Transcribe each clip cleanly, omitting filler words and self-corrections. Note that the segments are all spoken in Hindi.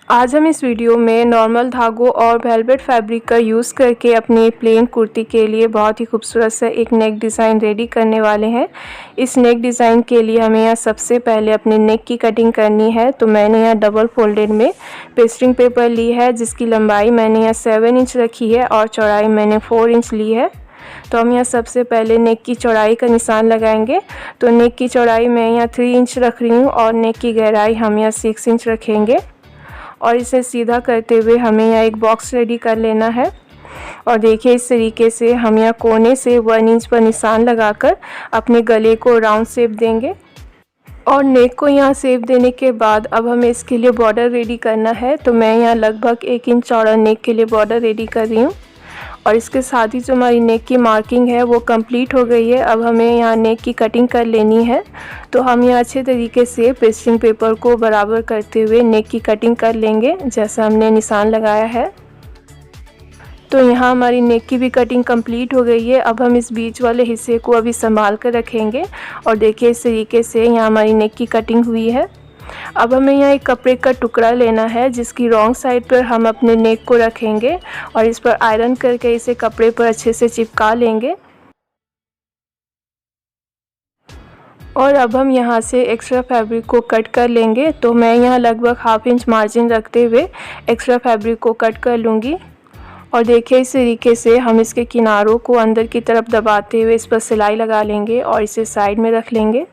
आज हम इस वीडियो में नॉर्मल धागों और वेलवेट फैब्रिक का यूज़ करके अपनी प्लेन कुर्ती के लिए बहुत ही खूबसूरत सा एक नेक डिज़ाइन रेडी करने वाले हैं। इस नेक डिज़ाइन के लिए हमें यहाँ सबसे पहले अपने नेक की कटिंग करनी है। तो मैंने यहाँ डबल फोल्डेड में पेस्टिंग पेपर ली है, जिसकी लंबाई मैंने यहाँ 7 इंच रखी है और चौड़ाई मैंने 4 इंच ली है। तो हम यहाँ सबसे पहले नेक की चौड़ाई का निशान लगाएंगे। तो नेक की चौड़ाई मैं यहाँ 3 इंच रख रही हूँ और नेक की गहराई हम यहाँ 6 इंच रखेंगे और इसे सीधा करते हुए हमें यहाँ एक बॉक्स रेडी कर लेना है। और देखिए इस तरीके से हम यहाँ कोने से 1 इंच पर निशान लगाकर अपने गले को राउंड शेप देंगे। और नेक को यहाँ शेप देने के बाद अब हमें इसके लिए बॉर्डर रेडी करना है। तो मैं यहाँ लगभग 1 इंच चौड़ा नेक के लिए बॉर्डर रेडी कर रही हूँ और इसके साथ ही जो हमारी नेक की मार्किंग है वो कंप्लीट हो गई है। अब हमें यहाँ नेक की कटिंग कर लेनी है। तो हम यहाँ अच्छे तरीके से पेस्टिंग पेपर को बराबर करते हुए नेक की कटिंग कर लेंगे, जैसा हमने निशान लगाया है। तो यहाँ हमारी नेक की भी कटिंग कंप्लीट हो गई है। अब हम इस बीच वाले हिस्से को अभी संभाल कर रखेंगे और देखिए इस तरीके से यहाँ हमारी नेक की कटिंग हुई है। अब हमें यहाँ एक कपड़े का टुकड़ा लेना है, जिसकी रॉन्ग साइड पर हम अपने नेक को रखेंगे और इस पर आयरन करके इसे कपड़े पर अच्छे से चिपका लेंगे। और अब हम यहाँ से एक्स्ट्रा फैब्रिक को कट कर लेंगे। तो मैं यहाँ लगभग 1/2 इंच मार्जिन रखते हुए एक्स्ट्रा फैब्रिक को कट कर लूँगी। और देखिए इस तरीके से हम इसके किनारों को अंदर की तरफ दबाते हुए इस पर सिलाई लगा लेंगे और इसे साइड में रख लेंगे।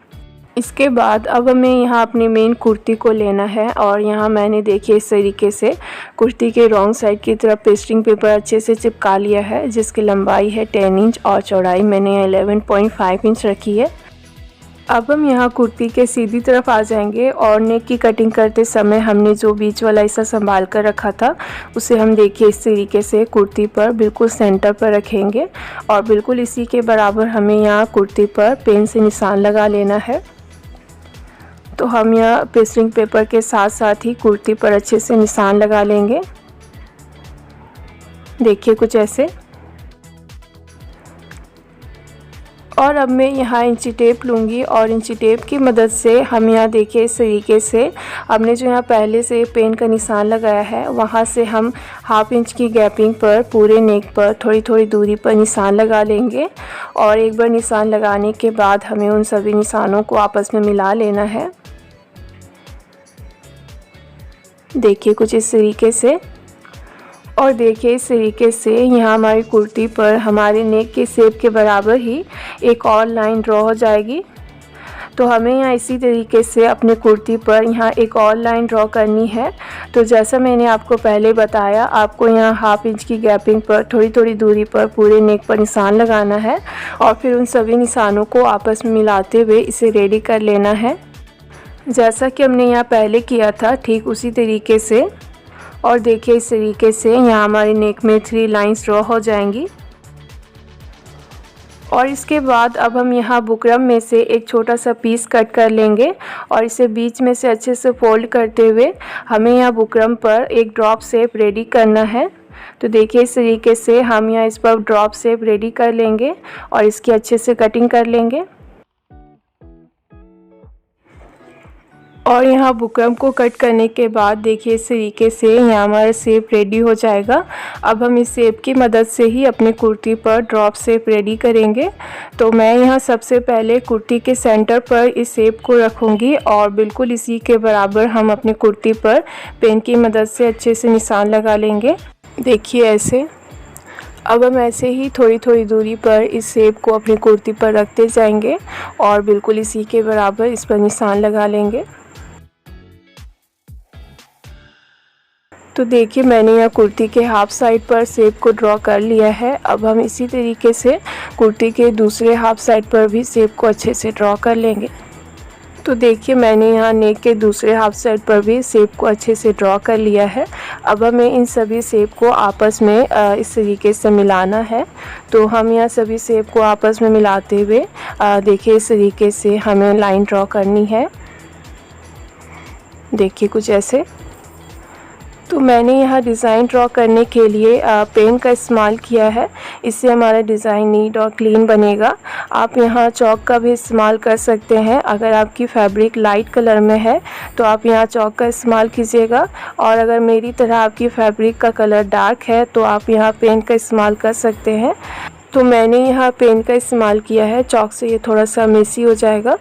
इसके बाद अब हमें यहाँ अपनी मेन कुर्ती को लेना है और यहाँ मैंने देखिए इस तरीके से कुर्ती के रॉन्ग साइड की तरफ पेस्टिंग पेपर अच्छे से चिपका लिया है, जिसकी लंबाई है 10 इंच और चौड़ाई मैंने 11.5 इंच रखी है। अब हम यहाँ कुर्ती के सीधी तरफ आ जाएंगे और नेक की कटिंग करते समय हमने जो बीच वाला हिस्सा संभाल कर रखा था उसे हम देखिए इस तरीके से कुर्ती पर बिल्कुल सेंटर पर रखेंगे और बिल्कुल इसी के बराबर हमें यहाँ कुर्ती पर पेन से निशान लगा लेना है। तो हम यहाँ पेस्टिंग पेपर के साथ साथ ही कुर्ती पर अच्छे से निशान लगा लेंगे, देखिए कुछ ऐसे। और अब मैं यहाँ इंची टेप लूँगी और इंची टेप की मदद से हम यहाँ देखिए इस तरीके से हमने जो यहाँ पहले से पेन का निशान लगाया है वहाँ से हम 1/2 इंच की गैपिंग पर पूरे नेक पर थोड़ी थोड़ी दूरी पर निशान लगा लेंगे। और एक बार निशान लगाने के बाद हमें उन सभी निशानों को आपस में मिला लेना है, देखिए कुछ इस तरीके से। और देखिए इस तरीके से यहाँ हमारी कुर्ती पर हमारे नेक के शेप के बराबर ही एक और लाइन ड्रॉ हो जाएगी। तो हमें यहाँ इसी तरीके से अपने कुर्ती पर यहाँ एक और लाइन ड्रॉ करनी है। तो जैसा मैंने आपको पहले बताया, आपको यहाँ 1/2 इंच की गैपिंग पर थोड़ी थोड़ी दूरी पर पूरे नेक पर निशान लगाना है और फिर उन सभी निशानों को आपस में मिलाते हुए इसे रेडी कर लेना है, जैसा कि हमने यहाँ पहले किया था ठीक उसी तरीके से। और देखिए इस तरीके से यहाँ हमारी नेक में 3 लाइंस ड्रॉ हो जाएंगी। और इसके बाद अब हम यहाँ बुकरम में से एक छोटा सा पीस कट कर लेंगे और इसे बीच में से अच्छे से फोल्ड करते हुए हमें यहाँ बुकरम पर एक ड्रॉप शेप रेडी करना है। तो देखिए इस तरीके से हम यहाँ इस पर ड्रॉप शेप रेडी कर लेंगे और इसकी अच्छे से कटिंग कर लेंगे। और यहाँ बुकरम को कट करने के बाद देखिए इस तरीके से यहाँ हमारा शेप रेडी हो जाएगा। अब हम इस शेप की मदद से ही अपने कुर्ती पर ड्रॉप शेप रेडी करेंगे। तो मैं यहाँ सबसे पहले कुर्ती के सेंटर पर इस शेप को रखूँगी और बिल्कुल इसी के बराबर हम अपनी कुर्ती पर पेन की मदद से अच्छे से निशान लगा लेंगे, देखिए ऐसे। अब हम ऐसे ही थोड़ी थोड़ी दूरी पर इस शेप को अपनी कुर्ती पर रखते जाएंगे और बिल्कुल इसी के बराबर इस पर निशान लगा लेंगे। तो देखिए मैंने यहाँ कुर्ती के हाफ साइड पर शेप को ड्रॉ कर लिया है। अब हम इसी तरीके से कुर्ती के दूसरे हाफ साइड पर भी शेप को अच्छे से ड्रॉ कर लेंगे। तो देखिए मैंने यहाँ नेक के दूसरे हाफ साइड पर भी शेप को अच्छे से ड्रॉ कर लिया है। अब हमें इन सभी शेप को आपस में इस तरीके से मिलाना है। तो हम यहाँ सभी शेप को आपस में मिलाते हुए देखिए इस तरीके से हमें लाइन ड्रॉ करनी है, देखिए कुछ ऐसे। तो मैंने यहाँ डिज़ाइन ड्रॉ करने के लिए पेन का इस्तेमाल किया है। इससे हमारा डिज़ाइन नीट और क्लीन बनेगा। आप यहाँ चॉक का भी इस्तेमाल कर सकते हैं। अगर आपकी फैब्रिक लाइट कलर में है तो आप यहाँ चॉक का इस्तेमाल कीजिएगा, और अगर मेरी तरह आपकी फैब्रिक का कलर डार्क है तो आप यहाँ पेन का इस्तेमाल कर सकते हैं। तो मैंने यहाँ पेन का इस्तेमाल किया है, चॉक से ये थोड़ा सा मेसी हो जाएगा।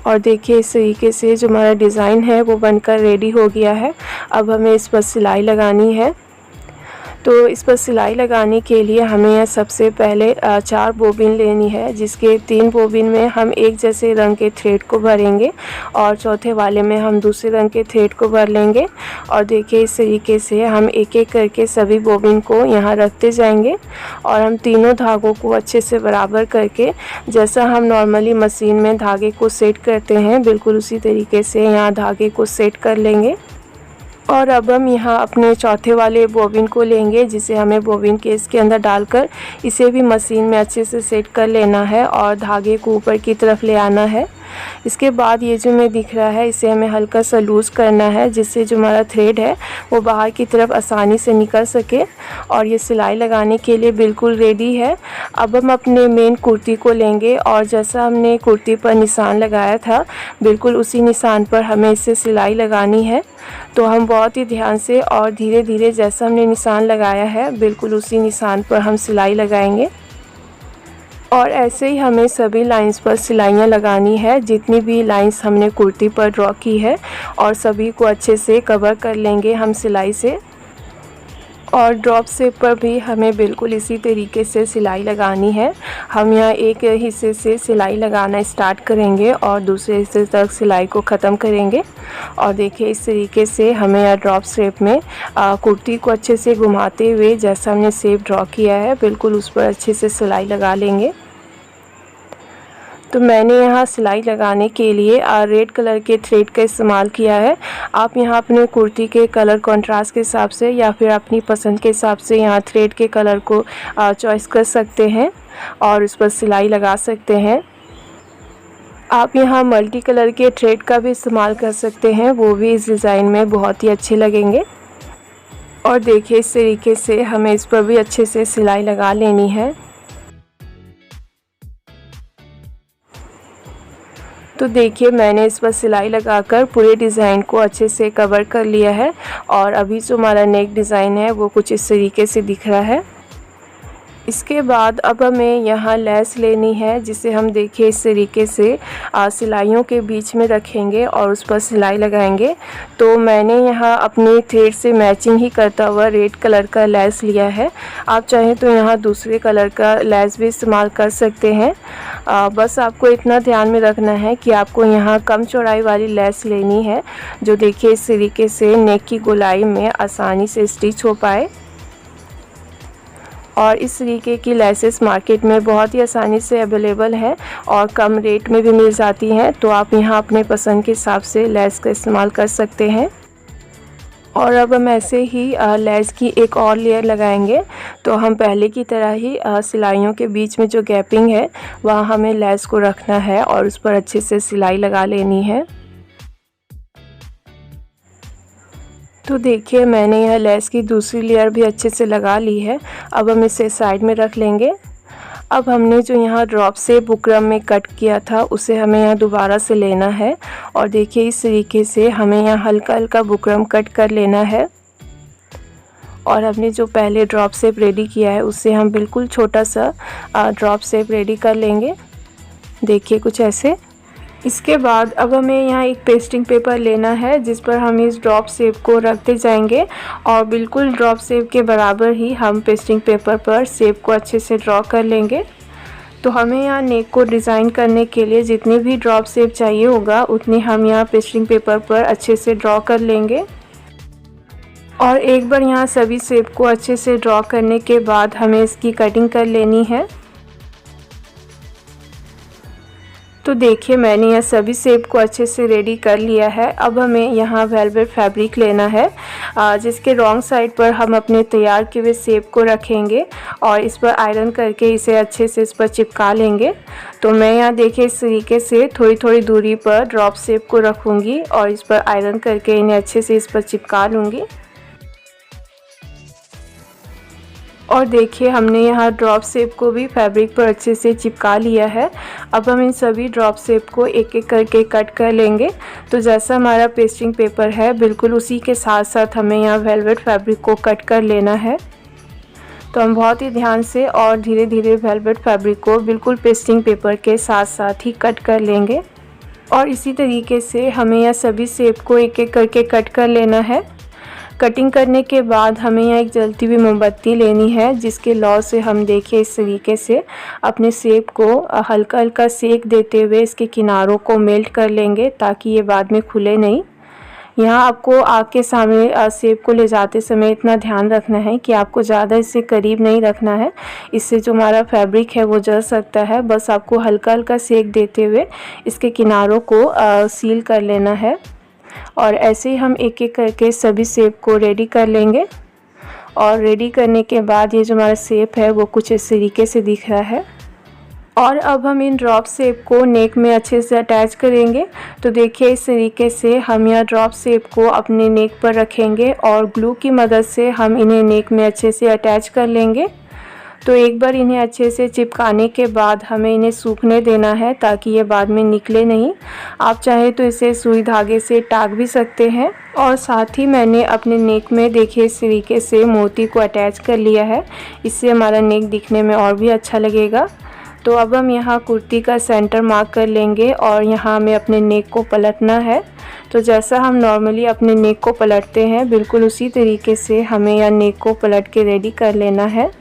और देखिए इस तरीके से जो हमारा डिज़ाइन है वो बनकर रेडी हो गया है। अब हमें इस पर सिलाई लगानी है। तो इस पर सिलाई लगाने के लिए हमें यह सबसे पहले 4 बोबिन लेनी है, जिसके 3 बोबिन में हम एक जैसे रंग के थ्रेड को भरेंगे और चौथे वाले में हम दूसरे रंग के थ्रेड को भर लेंगे। और देखिए इस तरीके से हम एक एक करके सभी बोबिन को यहाँ रखते जाएंगे और हम तीनों धागों को अच्छे से बराबर करके, जैसा हम नॉर्मली मशीन में धागे को सेट करते हैं बिल्कुल उसी तरीके से यहाँ धागे को सेट कर लेंगे। और अब हम यहाँ अपने चौथे वाले बोबिन को लेंगे, जिसे हमें बोबिन केस के अंदर डालकर इसे भी मशीन में अच्छे से सेट कर लेना है और धागे को ऊपर की तरफ ले आना है। इसके बाद ये जो हमें दिख रहा है इसे हमें हल्का सा लूज़ करना है, जिससे जो हमारा थ्रेड है वो बाहर की तरफ आसानी से निकल सके। और ये सिलाई लगाने के लिए बिल्कुल रेडी है। अब हम अपने मेन कुर्ती को लेंगे और जैसा हमने कुर्ती पर निशान लगाया था बिल्कुल उसी निशान पर हमें इसे सिलाई लगानी है। तो हम बहुत ही ध्यान से और धीरे धीरे जैसा हमने निशान लगाया है बिल्कुल उसी निशान पर हम सिलाई लगाएंगे। और ऐसे ही हमें सभी लाइंस पर सिलाइयाँ लगानी है, जितनी भी लाइंस हमने कुर्ती पर ड्रॉ की है, और सभी को अच्छे से कवर कर लेंगे हम सिलाई से। और ड्रॉप शेप पर भी हमें बिल्कुल इसी तरीके से सिलाई लगानी है। हम यहाँ एक हिस्से से सिलाई लगाना स्टार्ट करेंगे और दूसरे हिस्से तक सिलाई को ख़त्म करेंगे। और देखिए इस तरीके से हमें यहाँ ड्रॉप शेप में कुर्ती को अच्छे से घुमाते हुए जैसा हमने शेप ड्रॉ किया है बिल्कुल उस पर अच्छे से सिलाई लगा लेंगे। तो मैंने यहाँ सिलाई लगाने के लिए रेड कलर के थ्रेड का इस्तेमाल किया है। आप यहाँ अपने कुर्ती के कलर कंट्रास्ट के हिसाब से या फिर अपनी पसंद के हिसाब से यहाँ थ्रेड के कलर को चॉइस कर सकते हैं और उस पर सिलाई लगा सकते हैं। आप यहाँ मल्टी कलर के थ्रेड का भी इस्तेमाल कर सकते हैं, वो भी इस डिज़ाइन में बहुत ही अच्छे लगेंगे। और देखिए इस तरीके से हमें इस पर भी अच्छे से सिलाई लगा लेनी है। तो देखिए मैंने इस पर सिलाई लगाकर पूरे डिज़ाइन को अच्छे से कवर कर लिया है और अभी जो हमारा नेक डिज़ाइन है वो कुछ इस तरीके से दिख रहा है। इसके बाद अब हमें यहाँ लेस लेनी है, जिसे हम देखिए इस तरीके से सिलाइयों के बीच में रखेंगे और उस पर सिलाई लगाएंगे। तो मैंने यहाँ अपने थ्रेड से मैचिंग ही करता हुआ रेड कलर का लेस लिया है। आप चाहें तो यहाँ दूसरे कलर का लेस भी इस्तेमाल कर सकते हैं। बस आपको इतना ध्यान में रखना है कि आपको यहाँ कम चौड़ाई वाली लेस लेनी है, जो देखिए इस तरीके से नेक की गोलाई में आसानी से स्टिच हो पाए। और इस तरीके की लेसेस मार्केट में बहुत ही आसानी से अवेलेबल है और कम रेट में भी मिल जाती हैं। तो आप यहाँ अपने पसंद के हिसाब से लेस का इस्तेमाल कर सकते हैं। और अब हम ऐसे ही लेस की एक और लेयर लगाएंगे। तो हम पहले की तरह ही सिलाइयों के बीच में जो गैपिंग है वहाँ हमें लेस को रखना है और उस पर अच्छे से सिलाई लगा लेनी है। तो देखिए मैंने यह लेस की दूसरी लेयर भी अच्छे से लगा ली है। अब हम इसे साइड में रख लेंगे। अब हमने जो यहाँ ड्रॉप से बुकरम में कट किया था उसे हमें यहाँ दोबारा से लेना है और देखिए इस तरीके से हमें यहाँ हल्का हल्का बुकरम कट कर लेना है। और हमने जो पहले ड्रॉप शेप रेडी किया है उससे हम बिल्कुल छोटा सा ड्रॉप शेप रेडी कर लेंगे, देखिए कुछ ऐसे। इसके बाद अब हमें यहाँ एक पेस्टिंग पेपर लेना है, जिस पर हम इस ड्रॉप शेप को रखते जाएंगे और बिल्कुल ड्रॉप शेप के बराबर ही हम पेस्टिंग पेपर पर शेप को अच्छे से ड्रॉ कर लेंगे। तो हमें यहाँ नेक को डिज़ाइन करने के लिए जितनी भी ड्रॉप शेप चाहिए होगा उतनी हम यहाँ पेस्टिंग पेपर पर अच्छे से ड्रॉ कर लेंगे। और एक बार यहाँ सभी शेप को अच्छे से ड्रॉ करने के बाद हमें इसकी कटिंग कर लेनी है। तो देखिए मैंने यह सभी शेप को अच्छे से रेडी कर लिया है। अब हमें यहाँ वेलवेट फैब्रिक लेना है, जिसके रॉन्ग साइड पर हम अपने तैयार किए हुए शेप को रखेंगे और इस पर आयरन करके इसे अच्छे से इस पर चिपका लेंगे। तो मैं यहाँ देखिए इस तरीके से थोड़ी थोड़ी दूरी पर ड्रॉप शेप को रखूँगी और इस पर आयरन करके इन्हें अच्छे से इस पर चिपका लूँगी। और देखिए हमने यहाँ ड्रॉप शेप को भी फैब्रिक पर अच्छे से चिपका लिया है। अब हम इन सभी ड्रॉप शेप को एक एक करके कट कर लेंगे। तो जैसा हमारा पेस्टिंग पेपर है बिल्कुल उसी के साथ साथ हमें यहाँ वेलवेट फैब्रिक को कट कर लेना है। तो हम बहुत ही ध्यान से और धीरे धीरे वेलवेट फैब्रिक को बिल्कुल पेस्टिंग पेपर के साथ साथ ही कट कर लेंगे। और इसी तरीके से हमें यह सभी शेप को एक एक करके कट कर लेना है। कटिंग करने के बाद हमें यहाँ एक जलती हुई मोमबत्ती लेनी है, जिसके लौ से हम देखिए इस तरीके से अपने शेप को हल्का हल्का सेक देते हुए इसके किनारों को मेल्ट कर लेंगे, ताकि ये बाद में खुले नहीं। यहाँ आपको आग के सामने शेप को ले जाते समय इतना ध्यान रखना है कि आपको ज़्यादा इससे करीब नहीं रखना है, इससे जो हमारा फैब्रिक है वो जल सकता है। बस आपको हल्का हल्का सेक देते हुए इसके किनारों को सील कर लेना है। और ऐसे ही हम एक एक करके सभी शेप को रेडी कर लेंगे। और रेडी करने के बाद ये जो हमारा शेप है वो कुछ इस तरीके से दिख रहा है। और अब हम इन ड्रॉप शेप को नेक में अच्छे से अटैच करेंगे। तो देखिए इस तरीके से हम यह ड्रॉप शेप को अपने नेक पर रखेंगे और ग्लू की मदद से हम इन्हें नेक में अच्छे से अटैच कर लेंगे। तो एक बार इन्हें अच्छे से चिपकाने के बाद हमें इन्हें सूखने देना है, ताकि ये बाद में निकले नहीं। आप चाहे तो इसे सुई धागे से टाक भी सकते हैं। और साथ ही मैंने अपने नेक में देखिए इस तरीके से मोती को अटैच कर लिया है, इससे हमारा नेक दिखने में और भी अच्छा लगेगा। तो अब हम यहाँ कुर्ती का सेंटर मार्क कर लेंगे और यहाँ हमें अपने नेक को पलटना है। तो जैसा हम नॉर्मली अपने नेक को पलटते हैं बिल्कुल उसी तरीके से हमें यह नेक को पलट के रेडी कर लेना है।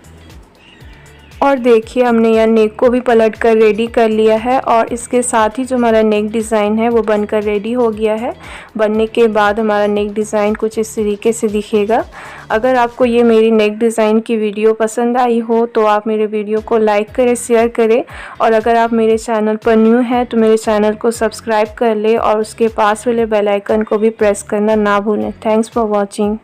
और देखिए हमने यह नेक को भी पलट कर रेडी कर लिया है और इसके साथ ही जो हमारा नेक डिज़ाइन है वो बनकर रेडी हो गया है। बनने के बाद हमारा नेक डिज़ाइन कुछ इस तरीके से दिखेगा। अगर आपको ये मेरी नेक डिज़ाइन की वीडियो पसंद आई हो तो आप मेरे वीडियो को लाइक करें, शेयर करें। और अगर आप मेरे चैनल पर न्यू हैं तो मेरे चैनल को सब्सक्राइब कर लें और उसके पास वाले बेल आइकन को भी प्रेस करना ना भूलें। Thanks for watching.